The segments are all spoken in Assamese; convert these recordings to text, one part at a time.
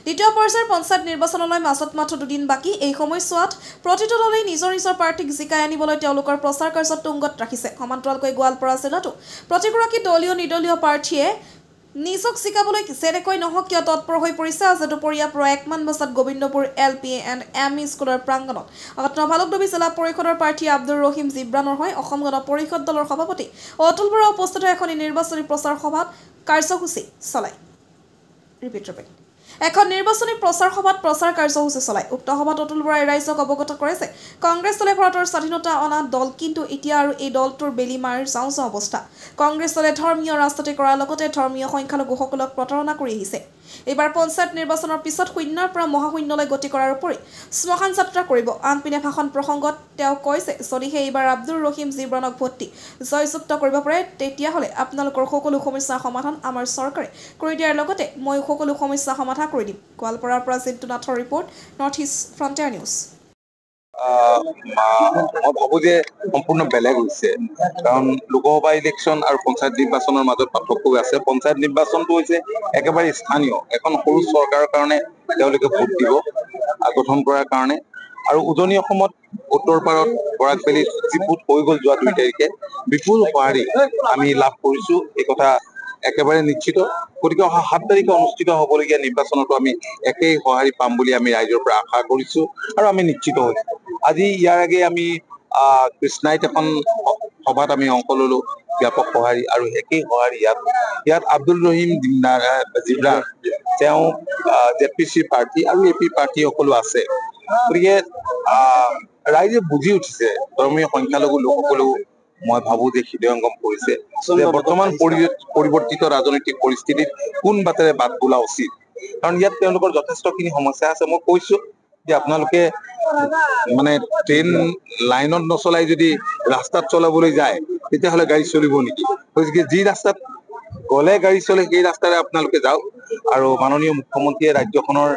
দ্বিতীয় পৰ্যায়ৰ পঞ্চায়ত নিৰ্বাচনলৈ মাজত মাত্ৰ দুদিন বাকী। এই সময়ছোৱাত প্ৰতিটো দলেই নিজৰ প্ৰাৰ্থীক জিকাই আনিবলৈ তেওঁলোকৰ প্ৰচাৰ কাৰ্যত তুংগত ৰাখিছে। সমান্তৰালকৈ গোৱালপাৰা জিলাতো প্ৰতিগৰাকী দলীয় নিৰ্দলীয় প্ৰাৰ্থীয়ে নিজক জিকাবলৈ যেনেকৈ নহওক কিয় তৎপৰ হৈ পৰিছে। আজি দুপৰীয়া প্ৰায় 1মান বজাত গোবিন্দপুৰ LP&ME স্কুলৰ প্ৰাংগণত নভালুকডুবি জিলা পৰিষদৰ প্ৰাৰ্থী আব্দুৰ ৰহিম জিব্ৰানৰ হৈ অসম গণ পৰিষদ দলৰ সভাপতি অতুল বৰা উপস্থিত হৈ এখন নিৰ্বাচনী প্ৰচাৰ সভাত কাৰ্যসূচী চলায়। এখন নিৰ্বাচনী প্ৰচাৰ সভাত প্ৰচাৰ কাৰ্যসূচী চলায়। উক্ত সভাত অতুল বৰাই ৰাইজক অৱগত কৰে যে কংগ্ৰেছ দলে ভাৰতৰ স্বাধীনতা অনা দল, কিন্তু এতিয়া আৰু এই দলটোৰ বেলিমাৰ যাওঁ অৱস্থা। কংগ্ৰেছ দলে ধৰ্মীয় ৰাজনীতি কৰাৰ লগতে ধৰ্মীয় সংখ্যালঘুসকলক প্ৰতাৰণা কৰি আহিছে। এইবাৰ পঞ্চায়ত নিৰ্বাচনৰ পিছত শূন্যৰ পৰা মহাশূন্যলৈ গতি কৰাৰ উপৰি শ্মশান যাত্ৰা কৰিব। আনপিনে ভাষণ প্ৰসংগত তেওঁ কয় যে যদিহে এইবাৰ আব্দুৰ ৰহিম জিব্ৰানক ভোট দি জয়যুক্ত কৰিব পাৰে তেতিয়াহ'লে আপোনালোকৰ সকলো সমস্যাৰ সমাধান আমাৰ চৰকাৰে কৰি দিয়াৰ লগতে মই সকলো সমস্যা সমাধান কৰি দিম। গোৱালপাৰাৰ পৰা জিন্তু নাথৰ report, north east frontier news. মই ভাবো যে সম্পূৰ্ণ বেলেগ হৈছে, কাৰণ লোকসভা ইলেকশ্যন আৰু পঞ্চায়ত নিৰ্বাচনৰ মাজত পাৰ্থক্য আছে। পঞ্চায়ত নিৰ্বাচনটো হৈছে একেবাৰে স্থানীয়, এখন সৰু চৰকাৰৰ কাৰণে তেওঁলোকে ভোট দিব গঠন কৰাৰ কাৰণে। আৰু উজনি অসমত উত্তৰ পাৰত বৰাকভেলীত যি ভোট হৈ গ'ল যোৱা 2 তাৰিখে বিপুল সঁহাৰি আমি লাভ কৰিছো, এই কথা একেবাৰে নিশ্চিত। গতিকে অহা 7 তাৰিখে অনুষ্ঠিত হ'বলগীয়া নিৰ্বাচনতো আমি একেই সঁহাৰি পাম বুলি আমি ৰাইজৰ পৰা আশা কৰিছো আৰু আমি নিশ্চিত হৈছো। আজি ইয়াৰ আগে আমি কৃষ্ণাইত এখন সভাত আমি অংশ ললো, ব্যাপক সঁহাৰি আৰু একেই সঁহাৰি ইয়াত আব্দুল ৰহিম জিব্ৰা, তেওঁ ZPC প্ৰাৰ্থী আৰু AP প্ৰাৰ্থী সকলো আছে। গতিকে ৰাইজে বুজি উঠিছে, ধৰ্মীয় সংখ্যালঘু লোকসকলেও মই ভাবো যে হৃদয়ংগম কৰিছে যে বৰ্তমান পৰিৱৰ্তিত ৰাজনৈতিক পৰিস্থিতিত কোন বাটেৰে বাট বোলা উচিত, কাৰণ ইয়াত তেওঁলোকৰ যথেষ্টখিনি সমস্যা আছে। মই কৈছো যে আপোনালোকে মানে ট্ৰেইন লাইনত নচলাই যদি ৰাস্তাত চলাবলৈ যায় তেতিয়াহ'লে গাড়ী চলিব নেকি? গতিকে যি ৰাস্তাত গ'লে গাড়ী চলে সেই ৰাস্তাৰে আপোনালোকে যাওক। আৰু মাননীয় মুখ্যমন্ত্ৰীয়ে ৰাজ্যখনৰ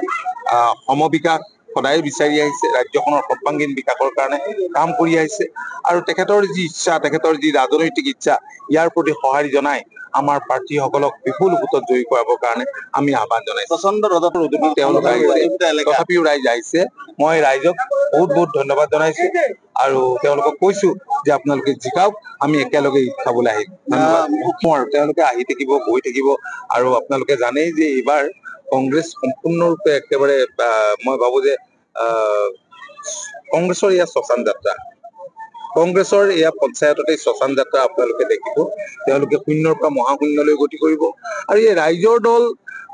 সমবিকাশ সদায় বিচাৰি আহিছে, ৰাজ্যখনৰ সৰ্বাংগীন বিকাশৰ কাৰণে কাম কৰি আহিছে আৰু তেখেতৰ যি ইচ্ছা, তেখেতৰ যি ৰাজনৈতিক ইচ্ছা, ইয়াৰ প্ৰতি সঁহাৰি জনাই আমাৰ প্ৰাৰ্থীসকলক বিপুল ভোটত জয়ী কৰাবৰ কাৰণে আমি আহ্বান জনাইছো। প্ৰচণ্ড ৰ'দত তেওঁলোক আহিছে, তথাপিও ৰাইজ আহিছে। মই ৰাইজক বহুত ধন্যবাদ জনাইছো আৰু তেওঁলোকক কৈছো যে আপোনালোকে জিকাওক, আমি একেলগে ঈদ খাবলৈ আহিম। ধন্যবাদ। আৰু তেওঁলোকে আহি থাকিব, গৈ থাকিব। আৰু আপোনালোকে জানেই যে এইবাৰ কংগ্ৰেছ সম্পূৰ্ণৰূপে একেবাৰে মই ভাবো যে কংগ্ৰেছৰ এয়া শ্মশান যাত্ৰা, কংগ্ৰেছৰ এয়া পঞ্চায়ততে শ্মশান যাত্ৰা আপোনালোকে দেখিব। তেওঁলোকে শূন্যৰ পৰা মহাশূন্যলৈ গতি কৰিব আৰু এই ৰাইজৰ দল,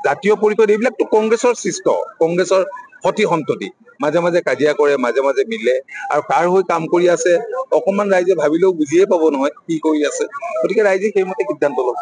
জাতীয় পৰিষদ, এইবিলাকতো কংগ্ৰেছৰ সৃষ্ট, কংগ্ৰেছৰ সতি সন্ততি। মাজে মাজে কাজিয়া কৰে, মাজে মাজে মিলে আৰু কাৰ হৈ কাম কৰি আছে অকমান ৰাইজে ভাবিলেও বুজিয়ে পাব নহয় কি কৰি আছে। গতিকে ৰাইজে সেইমতে সিদ্ধান্ত ল'ব।